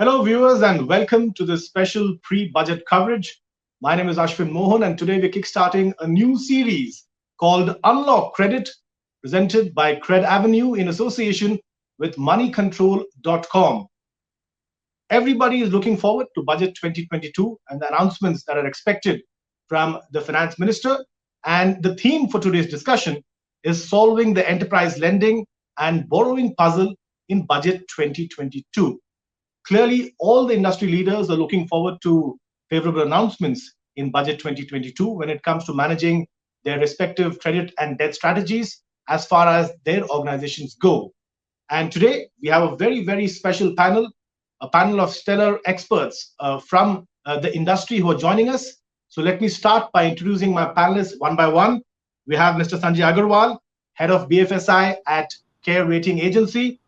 Hello, viewers, and welcome to this special pre-budget coverage. My name is Ashwin Mohan, and today we're kickstarting a new series called Unlock Credit, presented by CredAvenue in association with Moneycontrol.com. Everybody is looking forward to Budget 2022 and the announcements that are expected from the Finance Minister. And the theme for today's discussion is solving the enterprise lending and borrowing puzzle in Budget 2022. Clearly, all the industry leaders are looking forward to favorable announcements in Budget 2022 when it comes to managing their respective credit and debt strategies as far as their organizations go. And today, we have a very, very special panel, a panel of stellar experts from the industry who are joining us. So let me start by introducing my panelists one by one. We have Mr. Sanjay Agarwal, Head of BFSI at Care Rating Agency.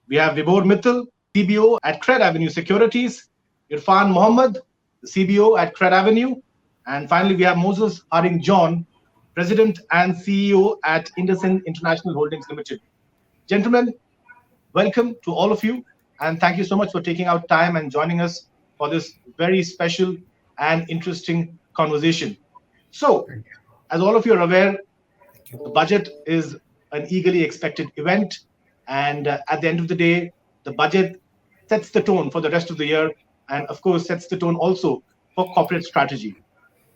We have Vibhor Mittal, CBO at CredAvenue Securities, Irfan Mohammed, the CBO at CredAvenue, and finally we have Moses Harding John, President and CEO at IndusInd International Holdings Limited. Gentlemen, welcome to all of you, and thank you so much for taking out time and joining us for this very special and interesting conversation. So, as all of you are aware, the budget is an eagerly expected event, and at the end of the day, the budget sets the tone for the rest of the year and, of course, sets the tone also for corporate strategy.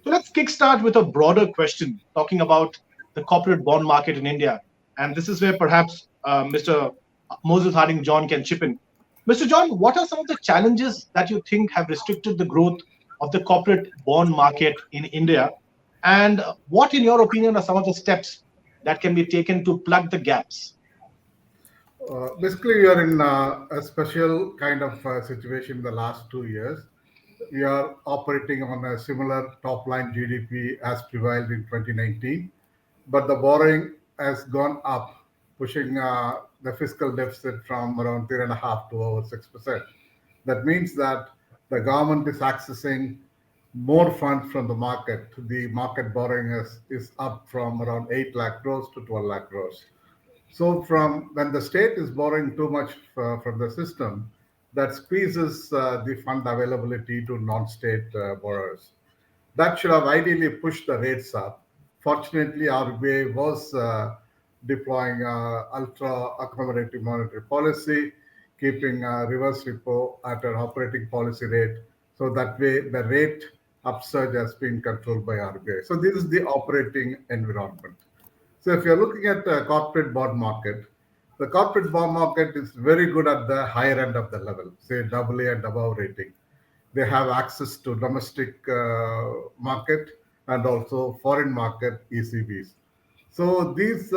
So let's kickstart with a broader question, talking about the corporate bond market in India. And this is where perhaps Mr. Moses Harding John can chip in. Mr. John, what are some of the challenges that you think have restricted the growth of the corporate bond market in India? And what, in your opinion, are some of the steps that can be taken to plug the gaps? Basically, we are in a special kind of situation in the last 2 years. We are operating on a similar top-line GDP as prevailed in 2019, but the borrowing has gone up, pushing the fiscal deficit from around 3.5% to over 6%. That means that the government is accessing more funds from the market. The market borrowing is up from around 8 lakh crores to 12 lakh crores. So from when the state is borrowing too much from the system, that squeezes the fund availability to non-state borrowers. That should have ideally pushed the rates up. Fortunately, RBI was deploying ultra-accommodative monetary policy, keeping reverse repo at an operating policy rate. So that way, the rate upsurge has been controlled by RBI. So this is the operating environment. So if you're looking at the corporate bond market, the corporate bond market is very good at the higher end of the level, say AA and above rating. They have access to domestic market and also foreign market ECBs. So these,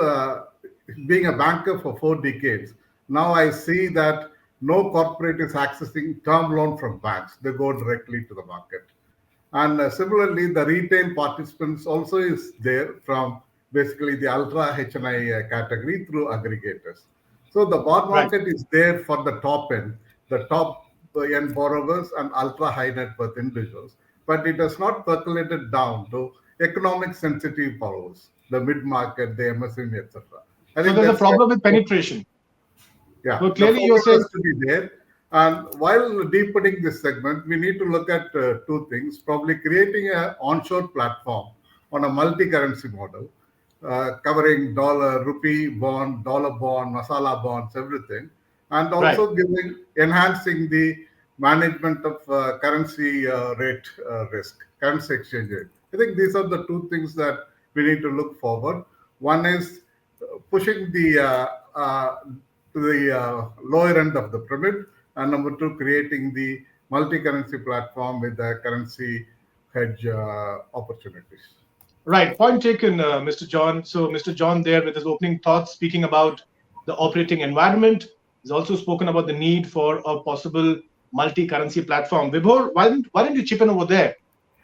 being a banker for 4 decades, now I see that no corporate is accessing term loan from banks. They go directly to the market. And similarly, the retail participants also is there from basically the ultra HNI category through aggregators. So the bond market is there for the top end borrowers and ultra high net worth individuals, but it has not percolated down to economic sensitive borrowers, the mid market, the MSME, etc. So there's a problem with penetration. Yeah, so clearly you're saying to be there. And while deepening this segment, we need to look at 2 things: probably creating an onshore platform on a multi-currency model, covering dollar, rupee bond, dollar bond, masala bonds, everything, and also enhancing the management of currency rate risk, currency exchange rate. I think these are the 2 things that we need to look forward. One is pushing to the lower end of the pyramid, and number 2, creating the multi-currency platform with the currency hedge opportunities. Right. Point taken, Mr. John. So Mr. John there with his opening thoughts, speaking about the operating environment. He's also spoken about the need for a possible multi-currency platform. Vibhor, why don't you chip in over there?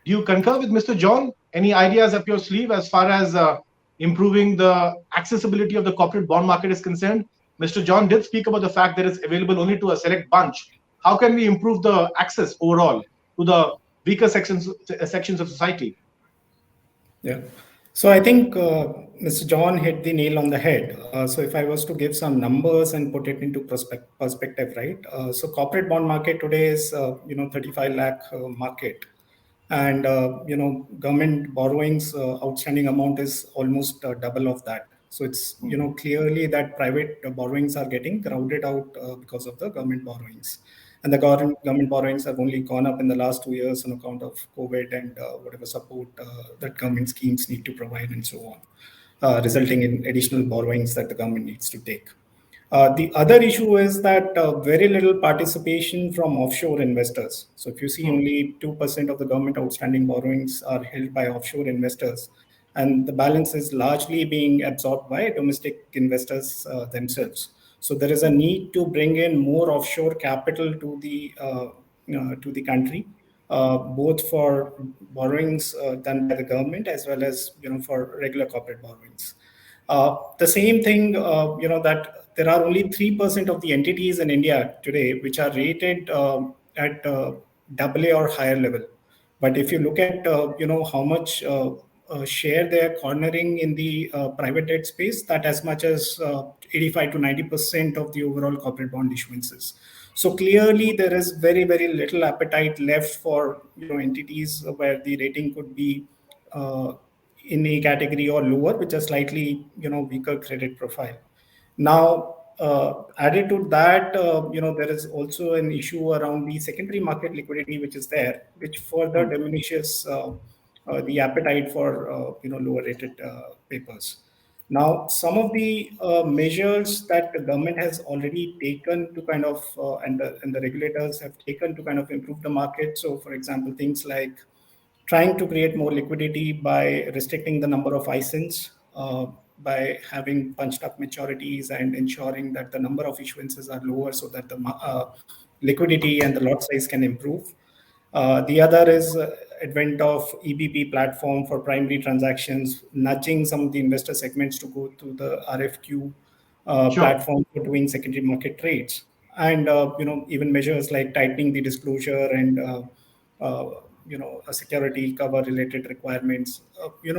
Do you concur with Mr. John? Any ideas up your sleeve as far as improving the accessibility of the corporate bond market is concerned? Mr. John did speak about the fact that it's available only to a select bunch. How can we improve the access overall to the weaker sections of society? Yeah. So I think Mr. John hit the nail on the head. So if I was to give some numbers and put it into perspective, right? So corporate bond market today is 35 lakh market, and government borrowings outstanding amount is almost double of that. So it's Hmm. clearly that private borrowings are getting crowded out because of the government borrowings, and the government borrowings have only gone up in the last 2 years on account of COVID and whatever support that government schemes need to provide and so on, resulting in additional borrowings that the government needs to take. The other issue is that very little participation from offshore investors. So if you see, Hmm. only 2% of the government outstanding borrowings are held by offshore investors, and the balance is largely being absorbed by domestic investors themselves. So there is a need to bring in more offshore capital to the country, both for borrowings done by the government as well as for regular corporate borrowings. The same thing, that there are only 3% of the entities in India today which are rated at AA or higher level. But if you look at how much share they are cornering in the private debt space, that as much as 85 to 90% of the overall corporate bond issuances. So clearly, there is very little appetite left for entities where the rating could be uh, in a category or lower, which are slightly weaker credit profile. Now, added to that, there is also an issue around the secondary market liquidity, which is there, which further Hmm. diminishes the appetite for lower rated papers. Now, some of the measures that the government has already taken to kind of, and the regulators have taken to kind of improve the market. So, for example, things like trying to create more liquidity by restricting the number of ISINs, by having punched up maturities and ensuring that the number of issuances are lower so that the liquidity and the lot size can improve. The other is advent of EBP platform for primary transactions, nudging some of the investor segments to go to the RFQ Sure. platform for doing secondary market trades, and even measures like tightening the disclosure and a security cover related requirements.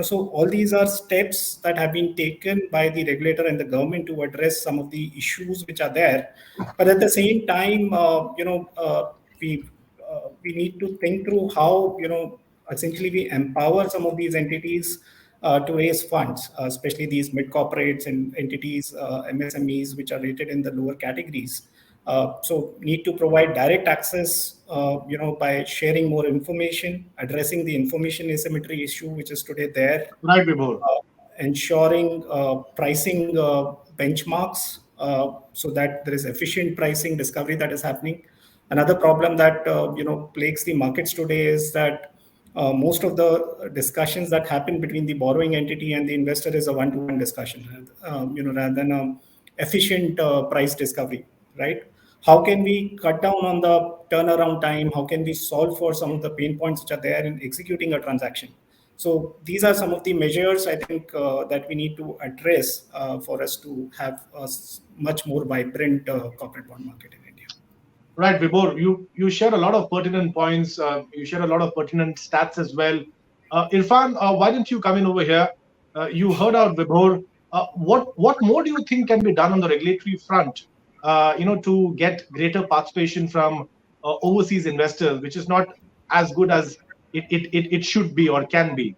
So all these are steps that have been taken by the regulator and the government to address some of the issues which are there. But at the same time, we need to think through how essentially we empower some of these entities to raise funds, especially these mid corporates and entities, MSMEs, which are rated in the lower categories. So need to provide direct access, by sharing more information, addressing the information asymmetry issue, which is today there, Right, Vibhor. ensuring pricing benchmarks so that there is efficient pricing discovery that is happening. Another problem that plagues the markets today is that most of the discussions that happen between the borrowing entity and the investor is a one-to-one discussion, rather than a efficient price discovery, right? How can we cut down on the turnaround time? How can we solve for some of the pain points which are there in executing a transaction? So these are some of the measures I think that we need to address for us to have a much more vibrant corporate bond market in India. Right, Vibhor. You share a lot of pertinent points. You share a lot of pertinent stats as well. Irfan, why don't you come in over here? You heard out Vibhor. What more do you think can be done on the regulatory front? To get greater participation from overseas investors, which is not as good as it should be or can be.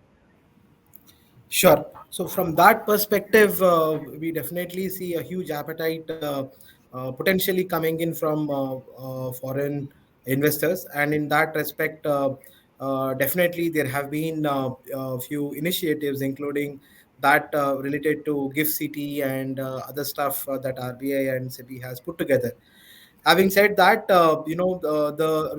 Sure. So from that perspective, we definitely see a huge appetite potentially coming in from foreign investors, and in that respect, definitely there have been a few initiatives, including that related to gift city and other stuff that RBI and SEBI has put together. Having said that, uh, the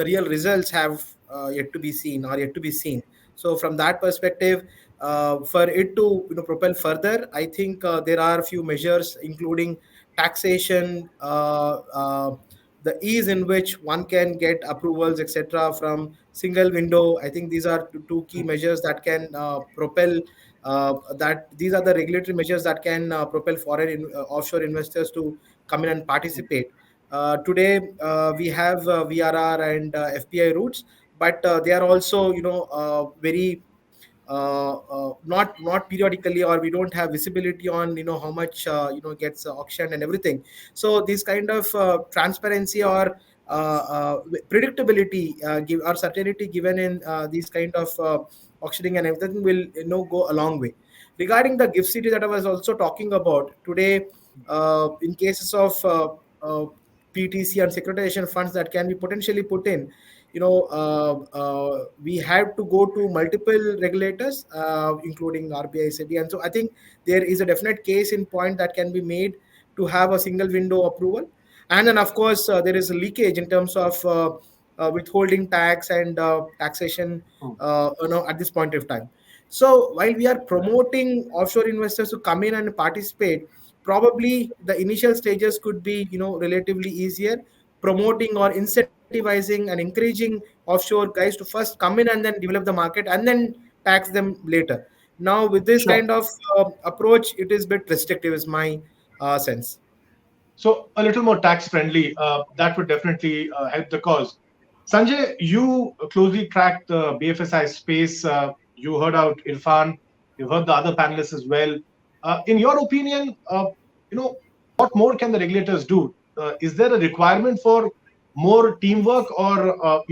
real results have yet to be seen, or yet to be seen. So from that perspective, for it to propel further, I think there are a few measures, including taxation, the ease in which one can get approvals, etc., from single window. I think these are two key measures that can propel. That these are the regulatory measures that can propel foreign offshore investors to come in and participate. Today, we have VRR and FPI routes, but they are also, very not periodically, or we don't have visibility on how much gets auctioned and everything. So this kind of transparency or predictability give or certainty given in these kind of auctioning and everything will go a long way. Regarding the gift city that I was also talking about today, in cases of PTC and securitization funds that can be potentially put in, we have to go to multiple regulators, including RBI, SEBI, and so I think there is a definite case in point that can be made to have a single window approval. And then, of course, there is a leakage in terms of withholding tax and taxation, at this point of time. So while we are promoting offshore investors to come in and participate, probably the initial stages could be relatively easier, promoting or incentivizing and encouraging offshore guys to first come in and then develop the market and then tax them later. Now with this Sure. kind of approach, it is a bit restrictive is my sense. So a little more tax friendly, that would definitely help the cause. Sanjay, you closely track the BFSI space. You heard out Irfan. You've heard the other panelists as well. In your opinion, what more can the regulators do? Is there a requirement for more teamwork or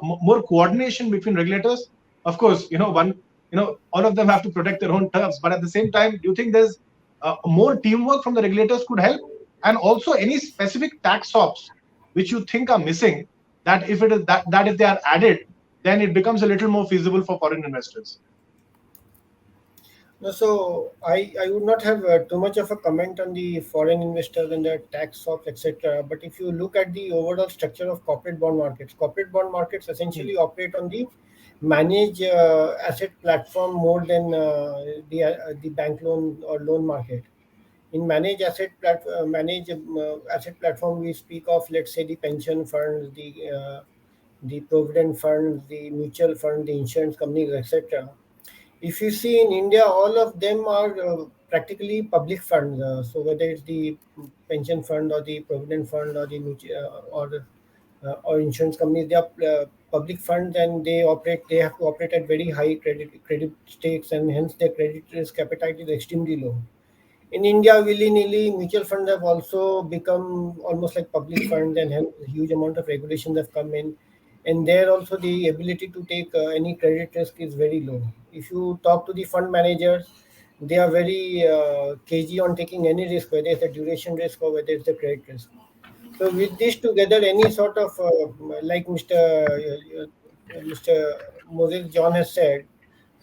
more coordination between regulators? Of course, all of them have to protect their own turfs, but at the same time, do you think there's more teamwork from the regulators could help? And also any specific tax ops which you think are missing, that if it is that if they are added, then it becomes a little more feasible for foreign investors. No, so I would not have too much of a comment on the foreign investors and the tax swaps, etc. But if you look at the overall structure of corporate bond markets essentially operate on the manage asset platform more than the bank loan or loan market. In manage asset platform, we speak of, let's say, the pension funds, the provident funds, the mutual fund, the insurance companies, etc. If you see in India, all of them are practically public funds. So whether it's the pension fund or the provident fund or the or insurance companies, they are public funds, and they operate. They have to operate at very high credit stakes, and hence their credit risk appetite is extremely low. In India, willy-nilly, mutual funds have also become almost like public funds, and hence a huge amount of regulations have come in. And there also the ability to take any credit risk is very low. If you talk to the fund managers, they are very cagey on taking any risk, whether it's the duration risk or whether it's the credit risk. So with this together, any sort of like Mr. Moses John has said,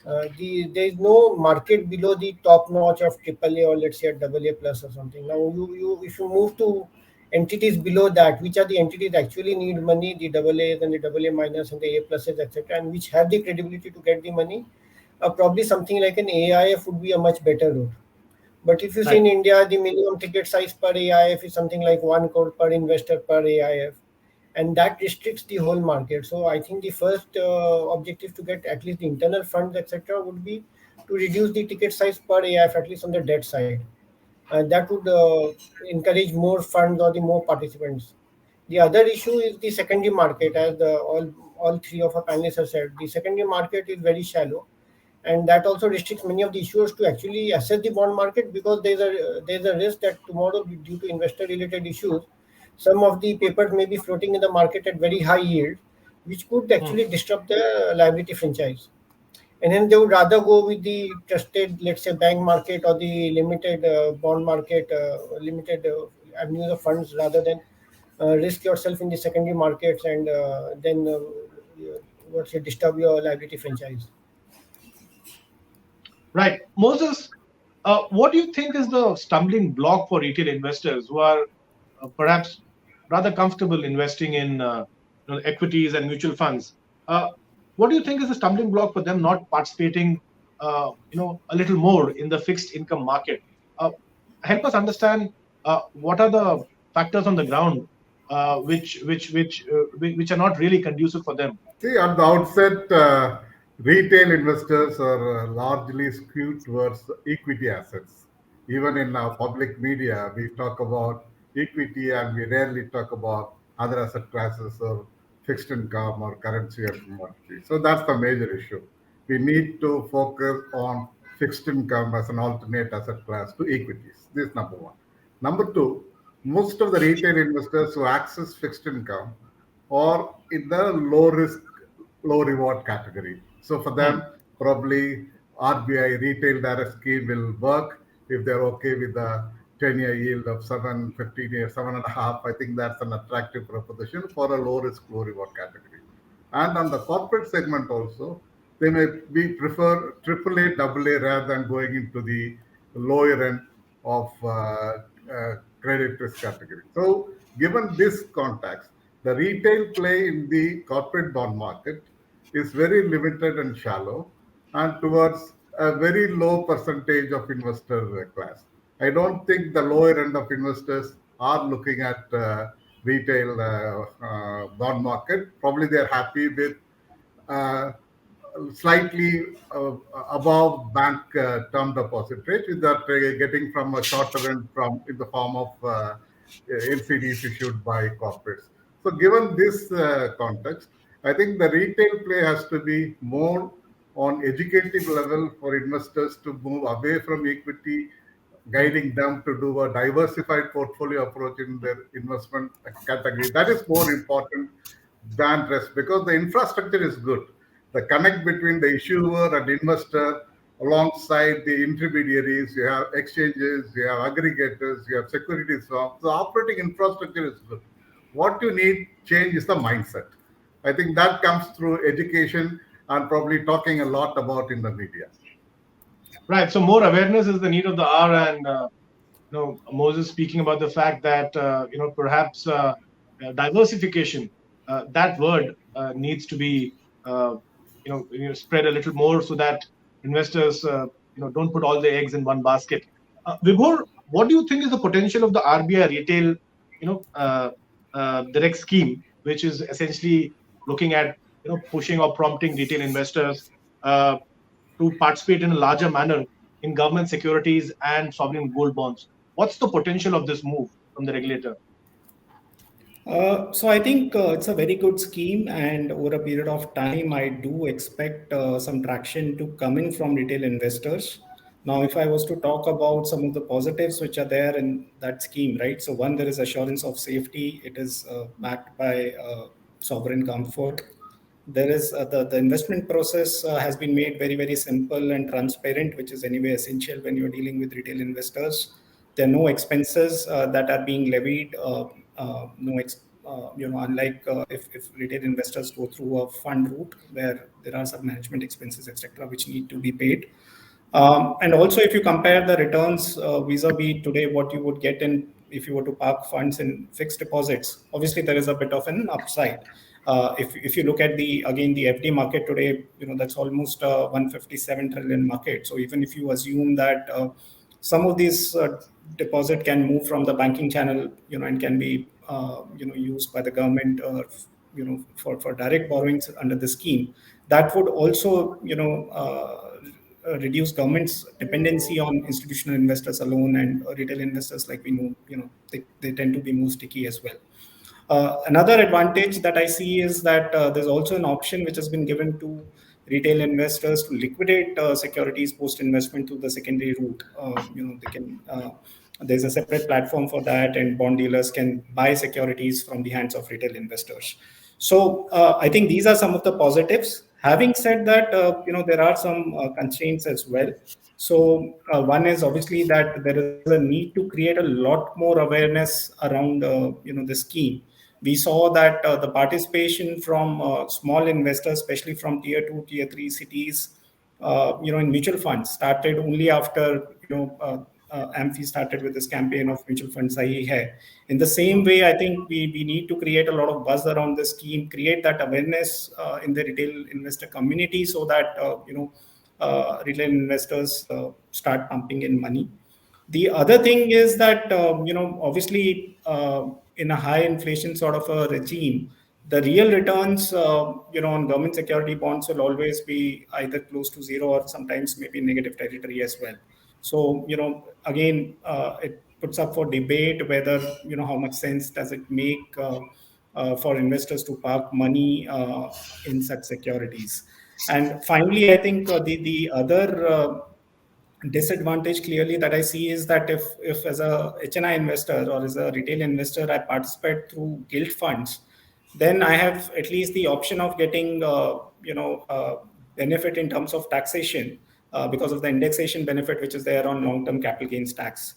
there is no market below the top notch of AAA or let's say a AA plus or something. Now you if you move to entities below that, which are the entities that actually need money, the AA's and the AA minus and the A pluses, etc., and which have the credibility to get the money, probably something like an AIF would be a much better route. But if you see Right. in India, the minimum ticket size per AIF is something like 1 crore per investor per AIF, and that restricts the whole market. So I think the first objective to get at least the internal funds, etc., would be to reduce the ticket size per AIF, at least on the debt side. And that would encourage more funds or the more participants. The other issue is the secondary market, as all three of our panelists have said. The secondary market is very shallow, and that also restricts many of the issuers to actually assess the bond market, because there's a risk that tomorrow, due to investor related issues, some of the papers may be floating in the market at very high yield, which could Hmm. actually disrupt the liability franchise. And then they would rather go with the trusted, let's say, bank market or the limited bond market, limited avenues of funds, rather than risk yourself in the secondary markets and then what's it, disturb your liability franchise. Right. Moses, what do you think is the stumbling block for retail investors who are perhaps rather comfortable investing in equities and mutual funds? Uh, what do you think is the stumbling block for them not participating, a little more in the fixed income market? Uh, Help us understand what are the factors on the ground which are not really conducive for them. See, at the outset, retail investors are largely skewed towards equity assets. Even in our public media, we talk about equity and we rarely talk about other asset classes or fixed income or currency or commodity. So that's the major issue. we need to focus on fixed income as an alternate asset class to equities. This is number one. Number two, most of the retail investors who access fixed income are in the low risk, low reward category. So for Hmm. them, probably RBI retail direct scheme will work if they're okay with the 10-year yield of 7, 15 years, 7.5. I think that's an attractive proposition for a low risk, low reward category. And on the corporate segment also, they may be prefer AAA, AA rather than going into the lower end of credit risk category. So, given this context, the retail play in the corporate bond market is very limited and shallow, and towards a very low percentage of investor class. I don't think the lower end of investors are looking at retail bond market. Probably they're happy with uh, slightly above bank term deposit rate, which they're getting from a shorter end from in the form of NCDs issued by corporates. So, given this context, I think the retail play has to be more on educative level for investors to move away from equity, guiding them to do a diversified portfolio approach in their investment category. That is more important than rest because the infrastructure is good. The connect between the issuer and investor alongside the intermediaries, you have exchanges, you have aggregators, you have securities firms. The operating infrastructure is good. What you need change is the mindset. I think that comes through education and probably talking a lot about in the media. Right. So more awareness is the need of the hour, and Moses speaking about the fact that perhaps diversification, that word needs to be spread a little more so that investors don't put all their eggs in one basket. Vibhor, what do you think is the potential of the RBI retail direct scheme, which is essentially looking at pushing or prompting retail investors uh, to participate in a larger manner in government securities and sovereign gold bonds? What's the potential of this move from the regulator? So I think it's a very good scheme, and over a period of time, I do expect some traction to come in from retail investors. Now, if I was to talk about some of the positives which are there in that scheme, right? So one, there is assurance of safety. It is backed by sovereign comfort. There is the investment process has been made very, very simple and transparent, which is anyway essential when you're dealing with retail investors. There are no expenses that are being levied. No, unlike if retail investors go through a fund route where there are some management expenses, etc., which need to be paid. And also, if you compare the returns vis-a-vis today, what you would get in if you were to park funds in fixed deposits, obviously there is a bit of an upside. If you look at the FD market today, that's almost a 157 trillion market. So even if you assume that some of these deposit can move from the banking channel, and can be used by the government or for direct borrowings under the scheme, that would also reduce government's dependency on institutional investors alone, and retail investors, like we know, they tend to be more sticky as well. Another advantage that I see is that there's also an option which has been given to retail investors to liquidate securities post investment through the secondary route. They can. There's a separate platform for that, and bond dealers can buy securities from the hands of retail investors. So I think these are some of the positives. Having said that, there are some constraints as well. So one is obviously that there is a need to create a lot more awareness around the scheme. We saw that the participation from small investors, especially from tier 2, tier 3 cities, in mutual funds started only after AMFI started with this campaign of mutual funds sahi hai. In the same way, I think we need to create a lot of buzz around the scheme, create that awareness in the retail investor community, so that retail investors start pumping in money. The other thing is that, obviously, in a high inflation sort of a regime, the real returns, on government security bonds will always be either close to zero or sometimes maybe negative territory as well. So, again, it puts up for debate whether, how much sense does it make for investors to park money in such securities. And finally, I think the other disadvantage clearly that I see is that if as a HNI investor or as a retail investor I participate through gilt funds, then I have at least the option of getting benefit in terms of taxation because of the indexation benefit which is there on long-term capital gains tax.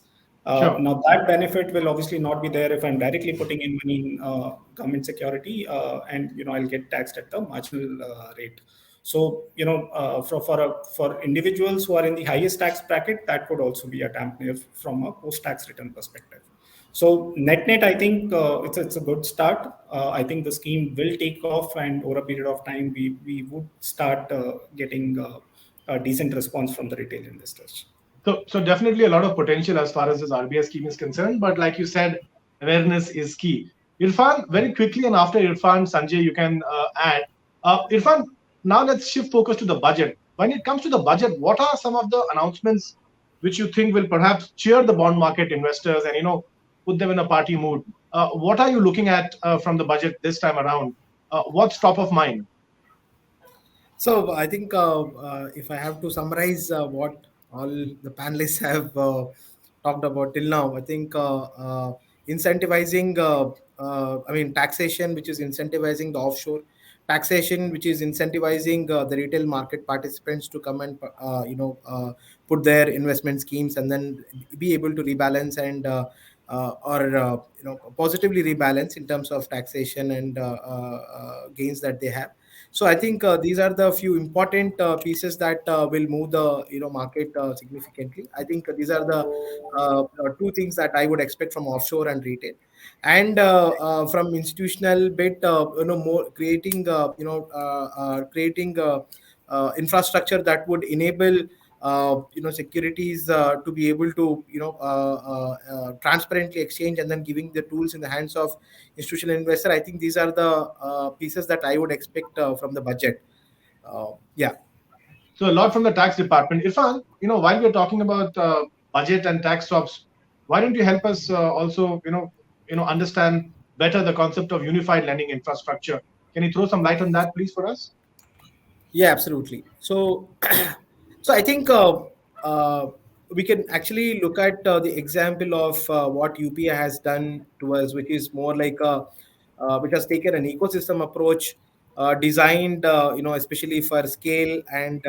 Sure. Now that benefit will obviously not be there if I'm directly putting in money in government security, and I'll get taxed at the marginal rate. So for individuals who are in the highest tax bracket, that could also be a dampener from a post-tax return perspective. So net, I think it's a good start. I think the scheme will take off, and over a period of time, we would start getting a decent response from the retail investors. So definitely a lot of potential as far as this RBI scheme is concerned. But like you said, awareness is key. Irfan, very quickly, and after Irfan, Sanjay, you can add. Irfan, now let's shift focus to the budget. When it comes to the budget, what are some of the announcements which you think will perhaps cheer the bond market investors and put them in a party mood? What are you looking at from the budget this time around? What's top of mind? So I think if I have to summarize what all the panelists have talked about till now, I think incentivizing, taxation, which is incentivizing the offshore, taxation, which is incentivizing the retail market participants to come and put their investment schemes and then be able to rebalance and or positively rebalance in terms of taxation and gains that they have. So I think these are the few important pieces that will move the market significantly. I think these are the two things that I would expect from offshore and retail, and from institutional bit, more creating infrastructure that would enable securities to be able to transparently exchange and then giving the tools in the hands of institutional investor. I think these are the pieces that I would expect from the budget. Yeah. So a lot from the tax department. Irfan, while we're talking about budget and tax swaps, why don't you help us also, understand better the concept of unified lending infrastructure? Can you throw some light on that, please, for us? Yeah, absolutely. So, so I think we can actually look at the example of what UPI has done to us, which is more like which has taken an ecosystem approach, designed, especially for scale and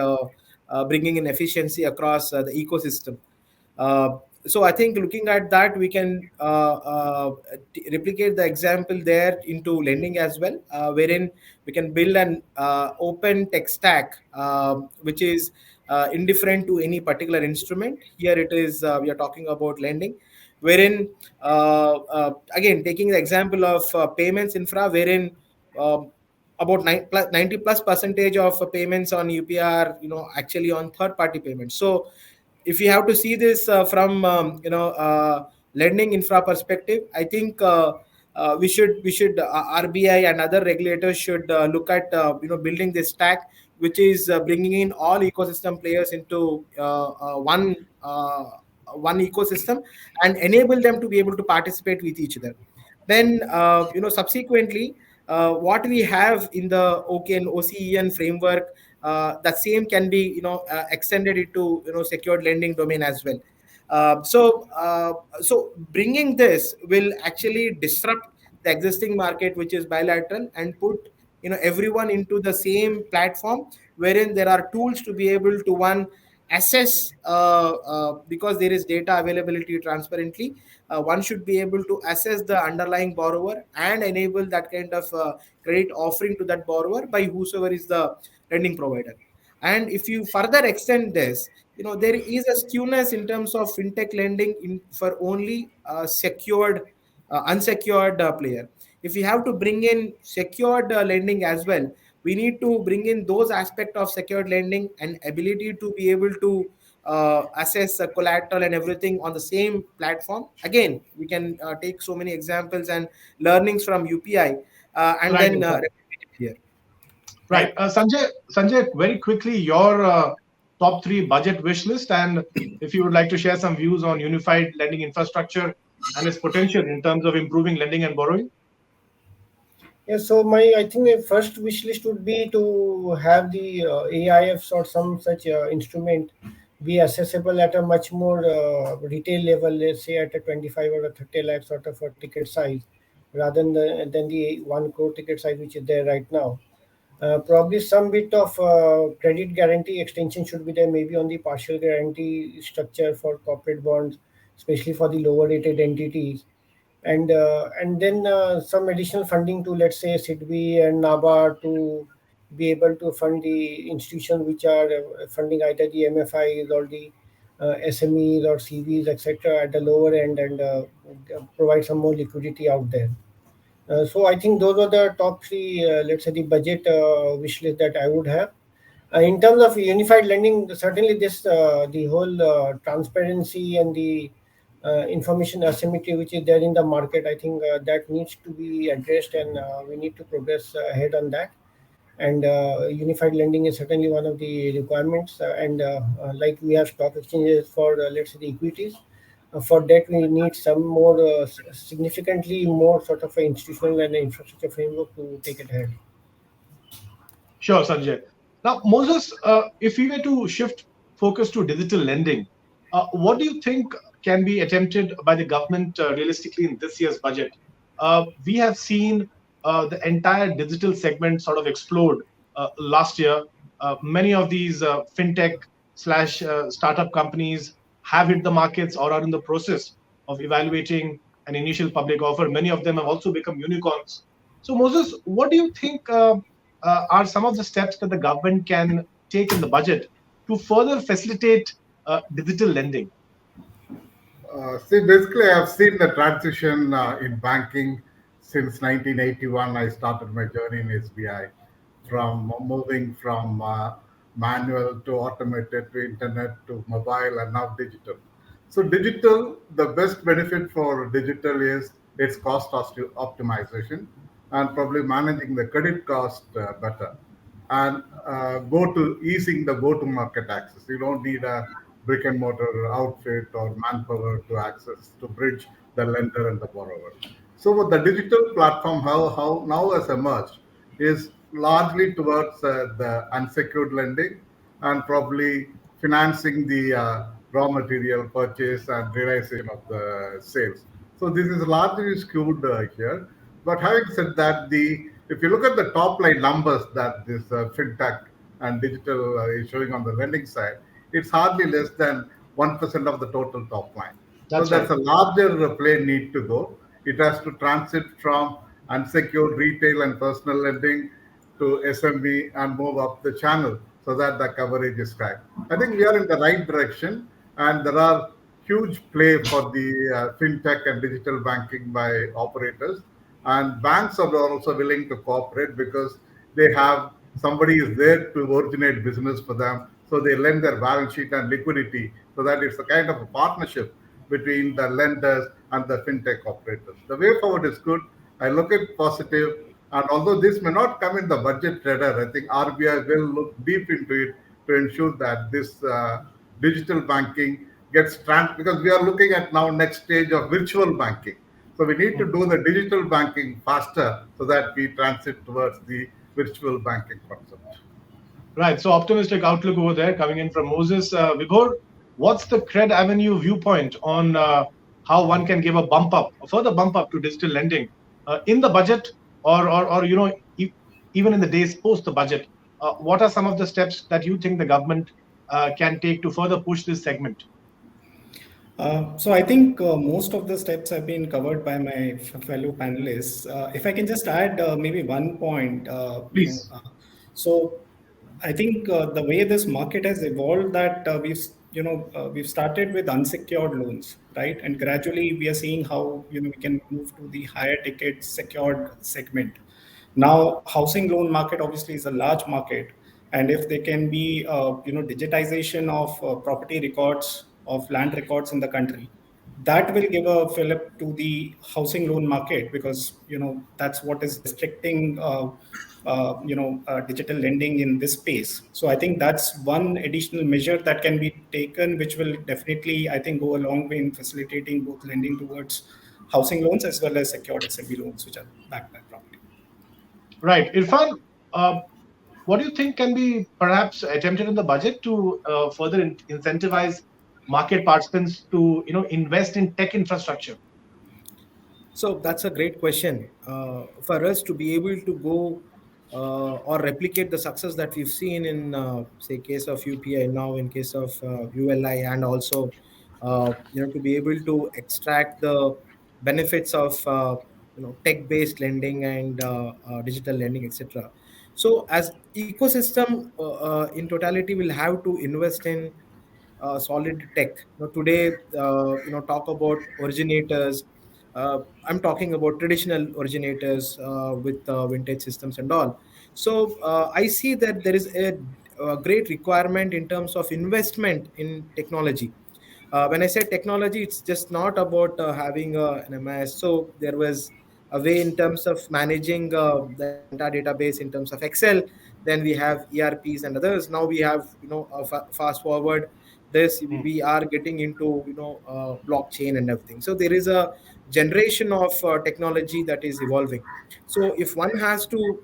bringing in efficiency across the ecosystem. So I think looking at that, we can replicate the example there into lending as well, wherein we can build an open tech stack, which is indifferent to any particular instrument. Here it is, we are talking about lending, wherein again taking the example of payments infra, wherein about 90 plus percentage of payments on UPI are actually on third party payments. So if you have to see this from lending infra perspective, I think we should RBI and other regulators should look at building this stack, which is bringing in all ecosystem players into one ecosystem and enable them to be able to participate with each other. Then subsequently, what we have in the OK and OCEN framework, that same can be extended into secured lending domain as well. So bringing this will actually disrupt the existing market, which is bilateral, and put everyone into the same platform, wherein there are tools to be able to one assess, because there is data availability transparently. One should be able to assess the underlying borrower and enable that kind of credit offering to that borrower by whosoever is the lending provider. And if you further extend this, there is a skewness in terms of fintech lending for only secured, unsecured player. If you have to bring in secured lending as well, we need to bring in those aspects of secured lending and ability to be able to assess collateral and everything on the same platform. Again, we can take so many examples and learnings from UPI, and Right, then Irfan. replicate it here. Right. Sanjay, very quickly, your top three budget wish list, and if you would like to share some views on unified lending infrastructure and its potential in terms of improving lending and borrowing. Yeah, so I think my first wish list would be to have the AIFs or some such instrument be accessible at a much more retail level, let's say at a 25 or a 30 lakh sort of a ticket size, rather than the 1 crore ticket size which is there right now. Probably some bit of credit guarantee extension should be there, maybe on the partial guarantee structure for corporate bonds, especially for the lower rated entities, and then some additional funding to, let's say, SIDBI and NABARD, to be able to fund the institutions which are funding either the MFIs or the SMEs or CVs, etc., at the lower end, and provide some more liquidity out there. So I think those are the top three, let's say, the budget wish list that I would have. In terms of unified lending, certainly this the whole transparency and the information asymmetry which is there in the market, I think that needs to be addressed, and we need to progress ahead on that. And unified lending is certainly one of the requirements. Like we have stock exchanges for, let's say, the equities. For that, we need some more, significantly more sort of institutional and infrastructure framework to take it ahead. Sure, Sanjay. Now, Moses, if we were to shift focus to digital lending, what do you think can be attempted by the government realistically in this year's budget? We have seen the entire digital segment sort of explode last year. Many of these fintech slash startup companies have hit the markets or are in the process of evaluating an initial public offer. Many of them have also become unicorns. So, Moses, what do you think are some of the steps that the government can take in the budget to further facilitate digital lending? See, basically, I've seen the transition in banking since 1981. I started my journey in SBI, from moving from manual to automated to internet to mobile and now digital. So, digital, the best benefit for digital is its cost optimization and probably managing the credit cost better, and go to easing the go to market access. You don't need a brick and mortar outfit or manpower to access to bridge the lender and the borrower. So what the digital platform, how now has emerged, is largely towards the unsecured lending and probably financing the raw material purchase and realization of the sales. So this is largely skewed here. But having said that, the if you look at the top line numbers that this fintech and digital is showing on the lending side, it's hardly less than 1% of the total top line. So That's that's right. a larger play need to go. It has to transit from unsecured retail and personal lending to SMB and move up the channel so that the coverage is high. I think we are in the right direction, and there are huge play for the fintech and digital banking by operators, and banks are also willing to cooperate because they have somebody is there to originate business for them, so they lend their balance sheet and liquidity, so that it's a kind of a partnership between the lenders and the fintech operators. The way forward is good. I look at positive, and although this may not come in the budget radar, I think RBI will look deep into it to ensure that this digital banking gets because we are looking at now next stage of virtual banking. So we need to do the digital banking faster so that we transit towards the virtual banking concept. Right. So optimistic outlook over there coming in from Moses. Vibhor, what's the CredAvenue viewpoint on how one can give a bump up, a further bump up to digital lending in the budget, or even in the days post the budget? What are some of the steps that you think the government can take to further push this segment? So I think most of the steps have been covered by my fellow panelists. If I can just add maybe one point, Please. so I think the way this market has evolved, that we've started with unsecured loans, right, and gradually we are seeing how we can move to the higher ticket secured segment. Now, housing loan market obviously is a large market, and if there can be digitization of property records, of land records in the country, that will give a fillip to the housing loan market, because that's what is restricting digital lending in this space. So I think that's one additional measure that can be taken, which will definitely, I think, go a long way in facilitating both lending towards housing loans as well as secured SME loans, which are backed by property. Right. Irfan, uh, what do you think can be perhaps attempted in the budget to further incentivize market participants to invest in tech infrastructure? So that's a great question. For us to be able to go or replicate the success that we've seen in, say, case of UPI, now in case of ULI, and also, to be able to extract the benefits of, tech-based lending and digital lending, etc. So, as ecosystem in totality, will have to invest in solid tech. Today, talk about originators. I'm talking about traditional originators with vintage systems and all. So I see that there is a great requirement in terms of investment in technology. When I say technology, it's just not about having an MIS. So there was a way in terms of managing the entire database in terms of Excel. Then we have ERPs and others. Now we have, fast forward this, Hmm. we are getting into, blockchain and everything. So there is a generation of technology that is evolving. So if one has to,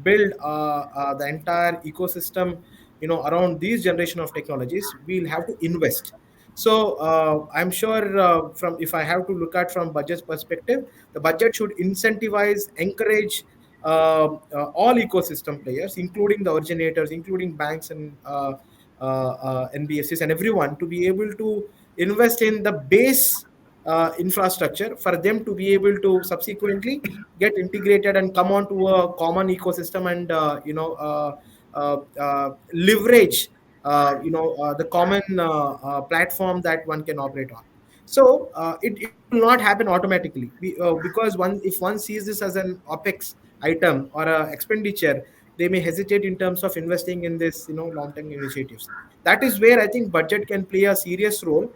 build the entire ecosystem, around these generation of technologies, we'll have to invest. So I'm sure, from if I have to look at from budget perspective, the budget should incentivize, encourage all ecosystem players, including the originators, including banks and NBFCs and everyone, to be able to invest in the base infrastructure for them to be able to subsequently get integrated and come onto a common ecosystem and leverage the common platform that one can operate on. So it will not happen automatically. Because if one sees this as an opex item or a expenditure, they may hesitate in terms of investing in this, long term initiatives. That is where I think budget can play a serious role,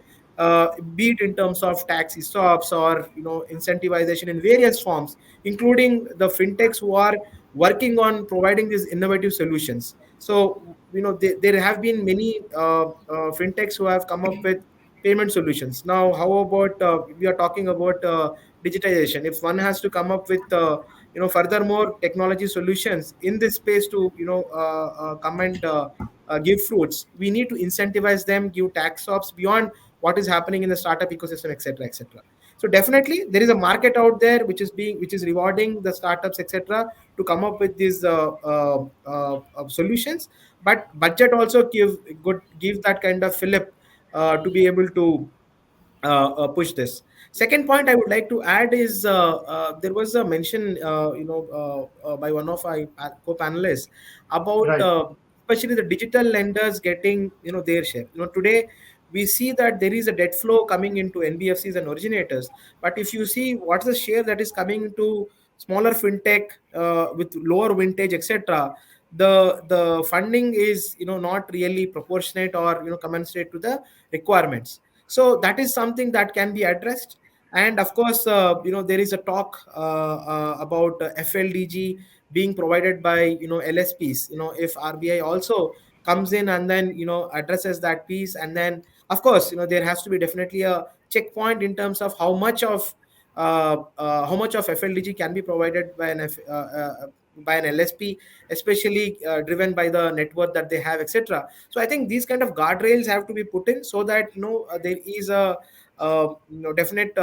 be it in terms of tax stops or, incentivization in various forms, including the fintechs who are working on providing these innovative solutions. So, there have been many fintechs who have come up with payment solutions. Now, how about, we are talking about digitization? If one has to come up with, furthermore technology solutions in this space to, come and give fruits, we need to incentivize them, give tax stops beyond what is happening in the startup ecosystem, etc., etc. So definitely there is a market out there which is rewarding the startups, etc., to come up with these solutions. But budget also give that kind of fillip to be able to push this. Second point I would like to add is, there was a mention, by one of our co-panelists about, Right. especially the digital lenders getting, their share. Today we see that there is a debt flow coming into NBFCs and originators. But if you see what's the share that is coming to smaller fintech with lower vintage, etc., the funding is, not really proportionate or, commensurate to the requirements. So that is something that can be addressed. And of course, there is a talk about FLDG being provided by, LSPs. If RBI also comes in and then, addresses that piece, and then of course, there has to be definitely a checkpoint in terms of how much of FLDG can be provided by by an LSP, especially driven by the network that they have, etc. So I think these kind of guardrails have to be put in, so that, there is a definite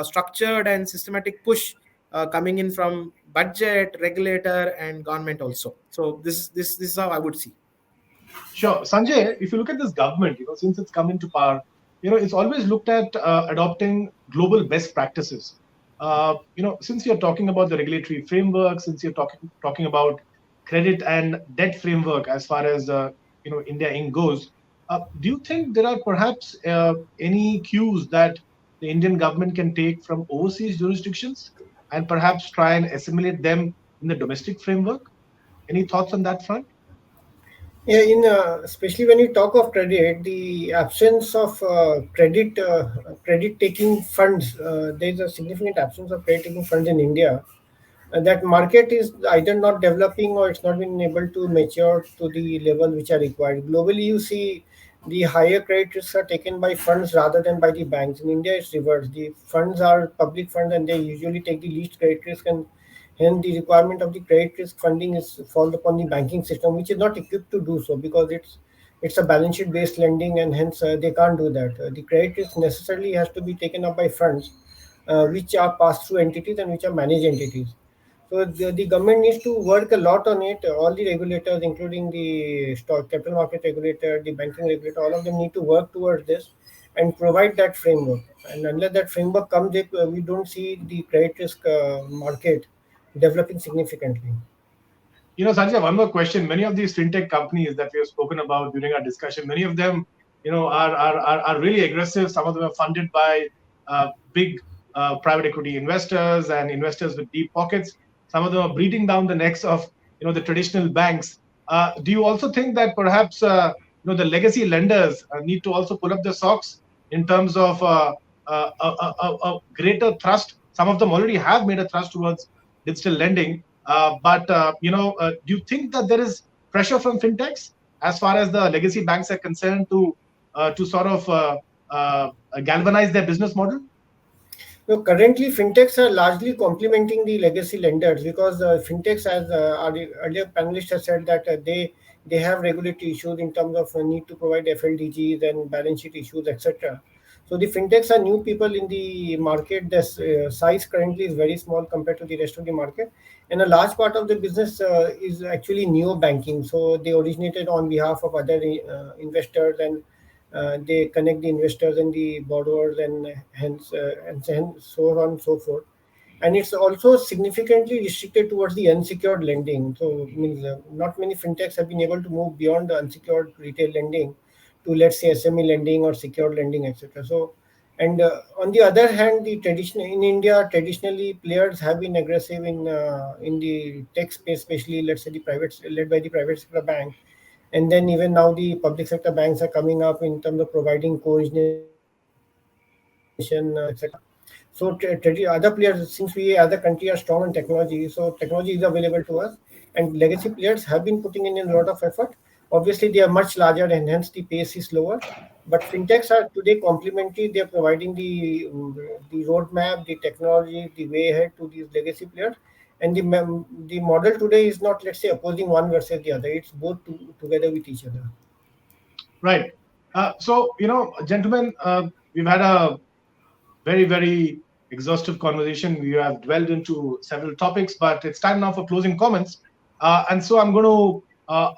structured and systematic push coming in from budget, regulator, and government also. So this is how I would see. Sure. Sanjay, if you look at this government, since it's come into power, it's always looked at adopting global best practices. Since you're talking about the regulatory framework, since you're talking about credit and debt framework as far as India Inc. goes, do you think there are perhaps any cues that the Indian government can take from overseas jurisdictions and perhaps try and assimilate them in the domestic framework? Any thoughts on that front? Yeah, especially when you talk of credit, the absence of credit taking funds, there is a significant absence of credit taking funds in India. That market is either not developing or it's not been able to mature to the level which are required. Globally, you see the higher credit risks are taken by funds rather than by the banks. In India, it's reversed. The funds are public funds and they usually take the least credit risk, and Hence, the requirement of the credit risk funding is falls upon the banking system, which is not equipped to do so because it's a balance sheet based lending, and hence they can't do that. The credit risk necessarily has to be taken up by funds, which are pass through entities and which are managed entities. So the government needs to work a lot on it. All the regulators, including the stock capital market regulator, the banking regulator, all of them need to work towards this and provide that framework. And unless that framework comes, we don't see the credit risk market developing significantly. Sanjay, one more question. Many of these fintech companies that we have spoken about during our discussion, many of them, are really aggressive. Some of them are funded by big private equity investors and investors with deep pockets. Some of them are breathing down the necks of, the traditional banks. Do you also think that perhaps, the legacy lenders need to also pull up their socks in terms of a greater thrust? Some of them already have made a thrust towards digital lending, but do you think that there is pressure from fintechs as far as the legacy banks are concerned to sort of galvanize their business model? No, currently, fintechs are largely complementing the legacy lenders because fintechs, as our earlier panelists have said, that they have regulatory issues in terms of need to provide FLDGs and balance sheet issues, etc. So the fintechs are new people in the market. The size currently is very small compared to the rest of the market, and a large part of the business is actually neo banking. So they originated on behalf of other investors, and they connect the investors and the borrowers, and so on and so forth. And it's also significantly restricted towards the unsecured lending. So means not many fintechs have been able to move beyond the unsecured retail lending to, let's say, SME lending or secured lending, etc. So, and on the other hand, the traditional in India, traditionally players have been aggressive in the tech space, especially, let's say, the private led by the private sector bank. And then even now the public sector banks are coming up in terms of providing co-origination, etc. So other players, since we as a country are strong in technology, so technology is available to us, and legacy players have been putting in a lot of effort. Obviously, they are much larger and hence the pace is slower. But fintechs are today complementary. They are providing the roadmap, the technology, the way ahead to these legacy players. And the model today is not, let's say, opposing one versus the other. It's both together with each other. Right. Gentlemen, we've had a very, very exhaustive conversation. We have dwelled into several topics, but it's time now for closing comments. And so I'm going to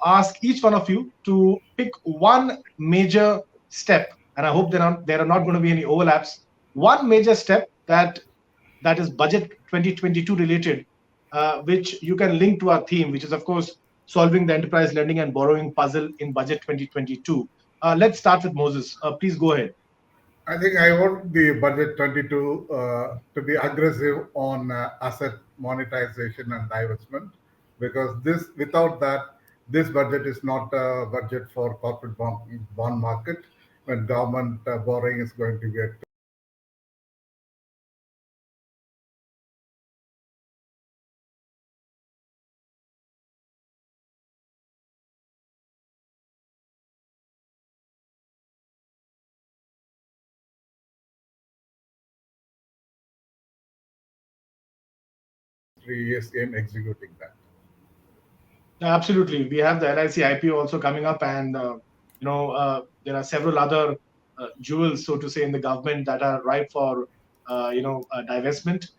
ask each one of you to pick one major step, and I hope there are not going to be any overlaps. One major step that is budget 2022 related, which you can link to our theme, which is, of course, solving the enterprise lending and borrowing puzzle in budget 2022. Let's start with Moses. Please go ahead. I think I want the budget 22 to be aggressive on asset monetization and divestment, because this without that, this budget is not a budget for corporate bond market, when government borrowing is going to get years in executing that. Absolutely. We have the LIC IPO also coming up, and there are several other jewels, so to say, in the government that are ripe for divestment.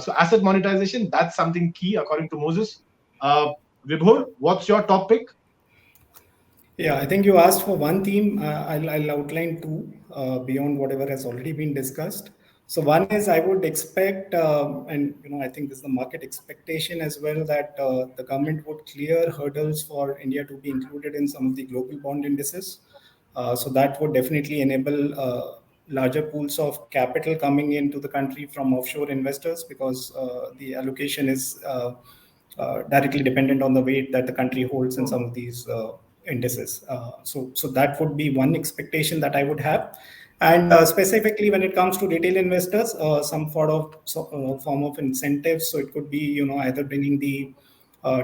So asset monetization, that's something key according to Moses. Vibhor, what's your top pick? Yeah, I think you asked for one theme. I'll outline two beyond whatever has already been discussed. So one is I would expect, and I think this is the market expectation as well, that the government would clear hurdles for India to be included in some of the global bond indices. So that would definitely enable larger pools of capital coming into the country from offshore investors, because the allocation is directly dependent on the weight that the country holds in some of these indices. So that would be one expectation that I would have. And specifically when it comes to retail investors, some form of incentives. So it could be either bringing the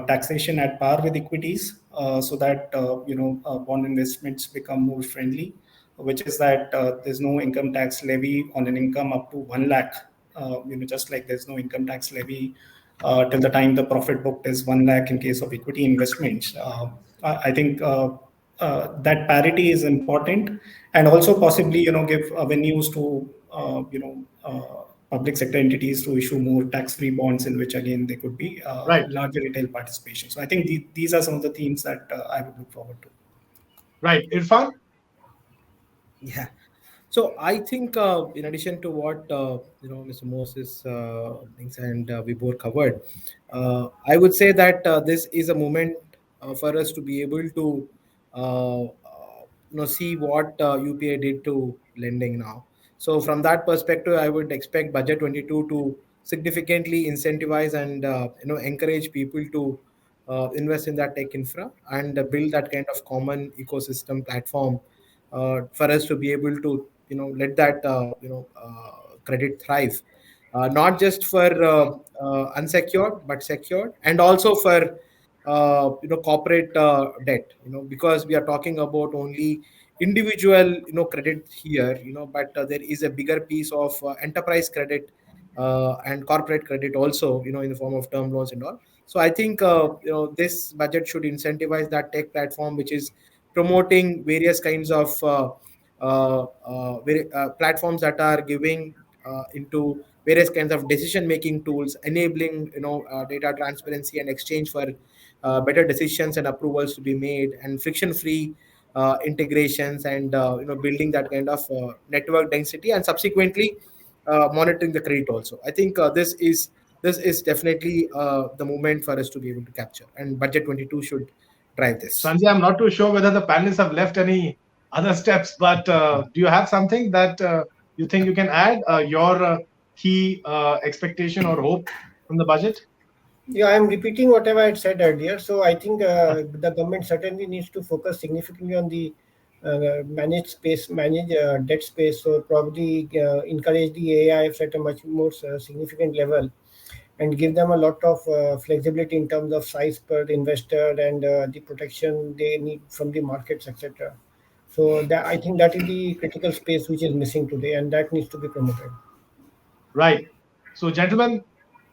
taxation at par with equities, so that bond investments become more friendly, which is that there's no income tax levy on an income up to 1 lakh. Just like there's no income tax levy till the time the profit booked is 1 lakh in case of equity investments. I think that parity is important, and also possibly give avenues to public sector entities to issue more tax-free bonds, in which again there could be Right. larger retail participation. So I think these are some of the themes that I would look forward to. Right. Irfan? Yeah. So I think, in addition to what Mr. Moses thinks and Vibhor covered, I would say that this is a moment for us to be able to see what UPI did to lending now. So from that perspective, I would expect Budget 22 to significantly incentivize and encourage people to invest in that tech infra and build that kind of common ecosystem platform for us to be able to let that credit thrive, not just for unsecured but secured, and also for corporate debt, because we are talking about only individual credit here, but there is a bigger piece of enterprise credit and corporate credit also, in the form of term loans and all. So I think this budget should incentivize that tech platform, which is promoting various kinds of platforms that are giving into various kinds of decision making tools, enabling data transparency and exchange for better decisions and approvals to be made, and friction free integrations, and building that kind of network density, and subsequently monitoring the credit also. I think this is definitely the moment for us to be able to capture, and Budget 22 should drive this. Sanjay, I'm not too sure whether the panelists have left any other steps, but do you have something that you think you can add? Your key expectation or hope from the budget? Yeah, I'm repeating whatever I had said earlier. So I think the government certainly needs to focus significantly on the manage debt space. So probably encourage the AIFs at a much more significant level, and give them a lot of flexibility in terms of size per investor and the protection they need from the markets, etc. So that, I think that is the critical space which is missing today, and that needs to be promoted. Right. So, gentlemen,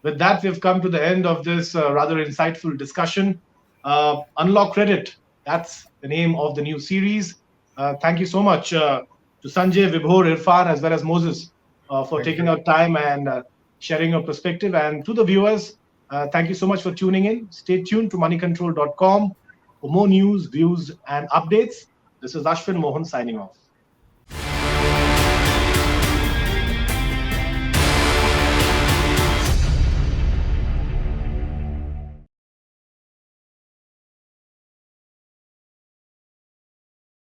with that, we've come to the end of this rather insightful discussion. Unlock Credit, that's the name of the new series. Thank you so much to Sanjay, Vibhor, Irfan, as well as Moses for taking out time and sharing your perspective. And to the viewers, thank you so much for tuning in. Stay tuned to moneycontrol.com for more news, views, and updates. This is Ashwin Mohan signing off.